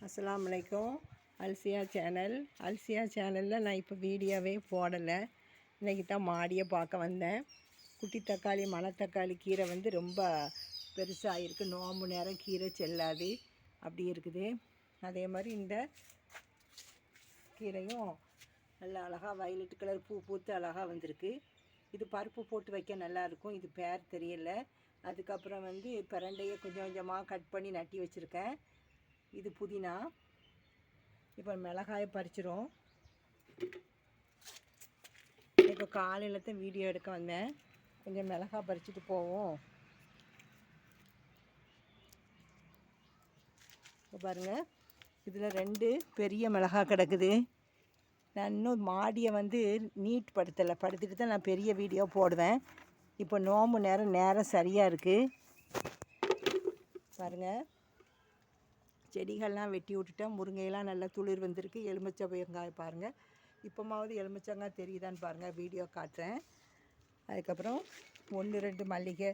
அஸ்ஸலாமு அலைக்கும். அல்சியா சேனலில் நான் இப்போ வீடியோவே போடலை. இன்றைக்கி தான் மாடியை பார்க்க வந்தேன். குட்டி தக்காளி மணத்தக்காளி கீரை வந்து ரொம்ப பெருசாக இருக்குது. நோம்பு நேரம் கீரை செல்லாது அப்படி இருக்குது. அதே மாதிரி இந்த கீரையும் நல்லா அழகாக வயலட் கலர் பூ பூத்து அழகாக வந்திருக்கு. இது பருப்பு போட்டு வைக்க நல்லாயிருக்கும். இது பேர் தெரியல. அதுக்கப்புறம் வந்து பிரண்டையை கொஞ்சம் கொஞ்சமாக கட் பண்ணி நட்டி வச்சுருக்கேன். இது புதினா. இப்போ மிளகாயை பறிச்சிரும். இப்போ காலையில் தான் வீடியோ எடுக்க வந்தேன். கொஞ்சம் மிளகாய் பறிச்சுட்டு போவோம். இப்போ பாருங்கள், இதில் 2 பெரிய மிளகாய் கிடக்குது. நான் இன்னும் மாடியை வந்து நீட் படுத்திட்டு தான் நான் பெரிய வீடியோ போடுவேன். இப்போ நோம்பு நேரம் சரியாக இருக்குது. பாருங்கள், செடிகள்லாம் வெட்டி விட்டுட்டேன். முருங்கையெல்லாம் நல்லா துளிர் வந்திருக்கு. எலுமிச்சை வெங்காயம் பாருங்கள். இப்போமாவது எலுமிச்சங்காய் தெரியுதான்னு பாருங்கள், வீடியோ காட்டுறேன். அதுக்கப்புறம் 1-2 மல்லிகை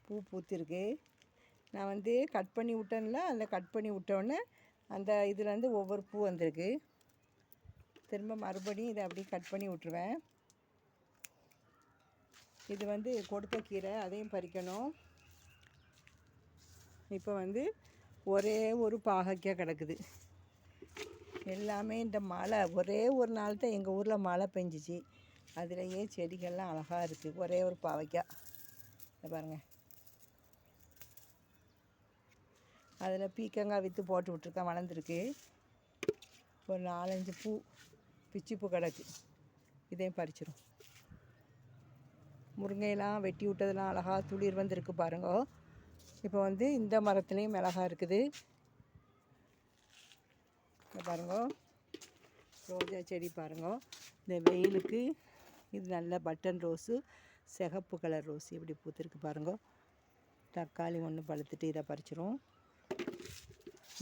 பூ பூத்திருக்கு. நான் வந்து கட் பண்ணி விட்டேன்ல, அந்த கட் பண்ணி விட்டோன்னே அந்த இதுலேருந்து ஒவ்வொரு பூ வந்திருக்கு. திரும்ப மறுபடியும் இதை அப்படியே கட் பண்ணி விட்ருவேன். இது வந்து கொடுத்த கீரை, அதையும் பறிக்கணும். இப்போ வந்து ஒரே ஒரு பாகக்காய் கிடக்குது. எல்லாமே இந்த மழை ஒரே ஒரு நாள் தான் எங்கள் ஊரில் மழை பெஞ்சிச்சு. அதுலேயே செடிகள்லாம் அழகாக இருக்குது. ஒரே ஒரு பாவைக்காய் பாருங்கள். அதில் பீக்கங்காய் விற்று போட்டு விட்ருக்கேன், வளர்ந்துருக்கு. ஒரு 4-5 பூ பிச்சி பூ கிடக்கு. இதையும் பறிச்சிடும். முருங்கையெல்லாம் வெட்டி விட்டதெல்லாம் அழகாக துளிர் வந்திருக்கு பாருங்க. இப்போ வந்து இந்த மரத்துலேயும் மிளகாய் இருக்குது. பாருங்க, ரோஜா செடி பாருங்க. இந்த வெயிலுக்கு இது நல்ல பட்டன் ரோஸு, சிகப்பு கலர் ரோஸ் இப்படி பூத்துருக்கு பாருங்க. தக்காளி ஒன்று பழுத்துட்டு இதை பறிச்சிரும்.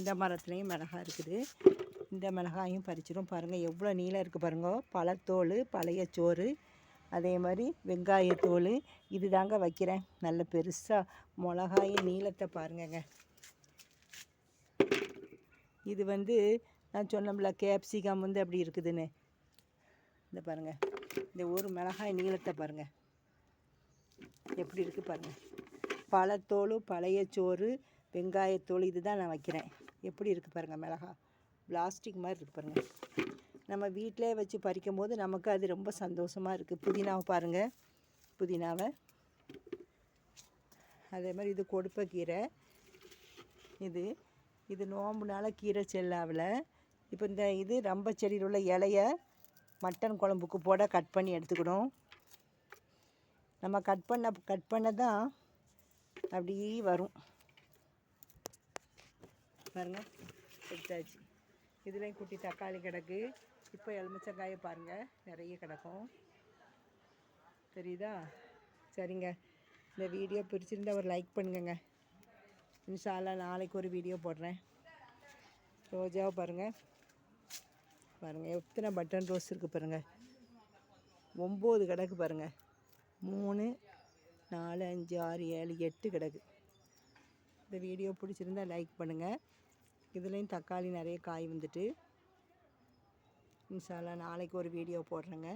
இந்த மரத்துலேயும் மிளகாய் இருக்குது. இந்த மிளகாயும் பறிச்சிரும். பாருங்கள் எவ்வளோ நீளம் இருக்குது பாருங்க. பழத்தோல், பழைய சோறு, அதே மாதிரி வெங்காயத்தோல். இது தாங்க வைக்கிறேன். நல்ல பெருசாக மிளகாயும் நீளத்தை பாருங்கங்க. இது வந்து நான் சொன்னோம்ல, கேப்சிகம் வந்து அப்படி இருக்குதுன்னு. இந்த பாருங்கள், இந்த ஒரு மிளகாய் நீளத்தை பாருங்கள் எப்படி இருக்குது பாருங்கள். பழத்தோல், பழைய சோறு, வெங்காயத்தோல், இது தான் நான் வைக்கிறேன். எப்படி இருக்குது பாருங்கள் மிளகாய். பிளாஸ்டிக் மாதிரி இருக்குது பாருங்கள். நம்ம வீட்டிலே வச்சு பறிக்கும் போது நமக்கு அது ரொம்ப சந்தோஷமாக இருக்குது. புதினாவை பாருங்கள், புதினாவை. அதே மாதிரி இது கொடுப்ப கீரை. இது நோம்புனால கீரை செல்லாவில். இப்போ இந்த இது ரம்ப செடியில் உள்ள இலைய மட்டன் குழம்புக்கு போட கட் பண்ணி எடுத்துக்கணும். நம்ம கட் பண்ண தான் அப்படி வரும் பாருங்கள். எடுத்தாச்சு. இதுலேயும் குட்டி தக்காளி கிடக்கு. இப்போ எலுமிச்சங்காயை பாருங்கள், நிறைய கிடக்கும். தெரியுதா? சரிங்க, இந்த வீடியோ பிடிச்சிருந்தா ஒரு லைக் பண்ணுங்க. இன்ஷா அல்லாஹ் நாளைக்கு ஒரு வீடியோ போடுறேன். ரோஜாவை பாருங்கள், எத்தனை பட்டன் ரோஸ் இருக்குது பாருங்கள். 9 கிடக்கு பாருங்கள். 3, 4, 5, 6, 7, 8 கிடக்கு. இந்த வீடியோ பிடிச்சிருந்தா லைக் பண்ணுங்கள். இதுலேயும் தக்காளி நிறைய காய் வந்துட்டு. இன்ஷா அல்லாஹ் நாளைக்கு ஒரு வீடியோ போடுறேங்க.